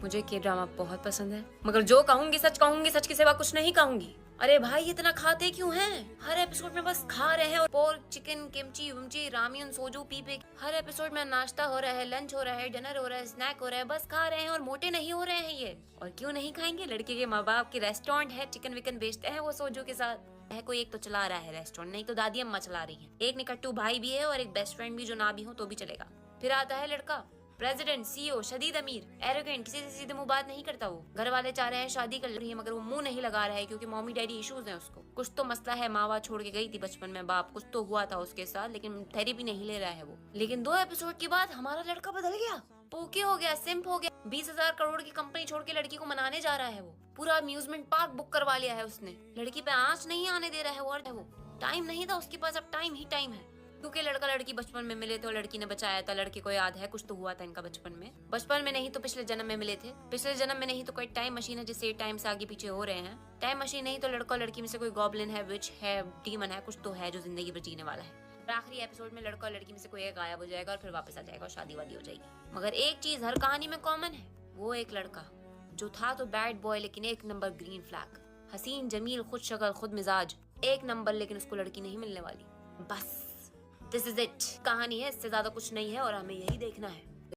मुझे के ड्रामा बहुत पसंद है, मगर जो कहूंगी, सच के सिवा कुछ नहीं कहूंगी। अरे भाई इतना खाते क्यों हैं? हर एपिसोड में बस खा रहे हैं और पोर्क, चिकन, किमची, विमची, रामियन, सोजू पी पे। हर एपिसोड में नाश्ता हो रहा है, लंच हो रहा है, डिनर हो रहा है, स्नैक हो रहा है, बस खा रहे हैं और मोटे नहीं हो रहे हैं ये। और क्यों नहीं खाएंगे? लड़के के माँ बाप की रेस्टोरेंट है, चिकन विकन बेचते हैं वो सोजू के साथ है। कोई एक तो चला रहा है रेस्टोरेंट, नहीं तो दादी अम्मा चला रही है। एक निकट्टू भाई भी है और एक बेस्ट फ्रेंड भी जो ना भी हो तो भी चलेगा। फिर आता है लड़का, प्रेसिडेंट, सीईओ, शदीद अमीर, एरोगेंट, किसी से सीधे मुंह बात नहीं करता वो। घर वाले चाह रहे हैं शादी कर रही है मगर वो मुंह नहीं लगा रहा है क्योंकि मम्मी डैडी इश्यूज हैं उसको। कुछ तो मसला है, माँ छोड़ के गई थी बचपन में, बाप कुछ तो हुआ था उसके साथ, लेकिन थेरेपी नहीं ले रहा है वो। लेकिन 2 एपिसोड के बाद हमारा लड़का बदल गया, पोके हो गया, सिंप हो गया। 20,000 करोड़ की कंपनी छोड़ के लड़की को मनाने जा रहा है वो। पूरा अम्यूजमेंट पार्क बुक करवा लिया है उसने। लड़की पे आंच नहीं आने दे रहा है वो। टाइम नहीं था उसके पास, अब टाइम ही टाइम है। क्योंकि लड़का लड़की बचपन में मिले थे और लड़की ने बचाया था। लड़के को याद है कुछ तो हुआ था इनका बचपन में नहीं तो पिछले जन्म में मिले थे। पिछले जन्म में नहीं तो कोई टाइम मशीन है जिससे टाइम से आगे पीछे हो रहे हैं। टाइम मशीन नहीं तो लड़का और लड़की में से कोई गॉब्लिन है, विच है, डीमन है, कुछ तो है जो जिंदगी भर जीने वाला है। आखिरी एपिसोड में लड़का और लड़की में से कोई एक गायब हो जाएगा और फिर वापस आ जाएगा और शादी वादी हो जाएगी। मगर एक चीज हर कहानी में कॉमन है, वो एक लड़का जो था तो बैड बॉय लेकिन 1 नंबर ग्रीन फ्लैग, हसीन, जमील, खुद शक्ल, खुद मिजाज, 1 नंबर, लेकिन उसको लड़की नहीं मिलने वाली। बस दिस इज इट, कहानी है, इससे ज्यादा कुछ नहीं है और हमें यही देखना है।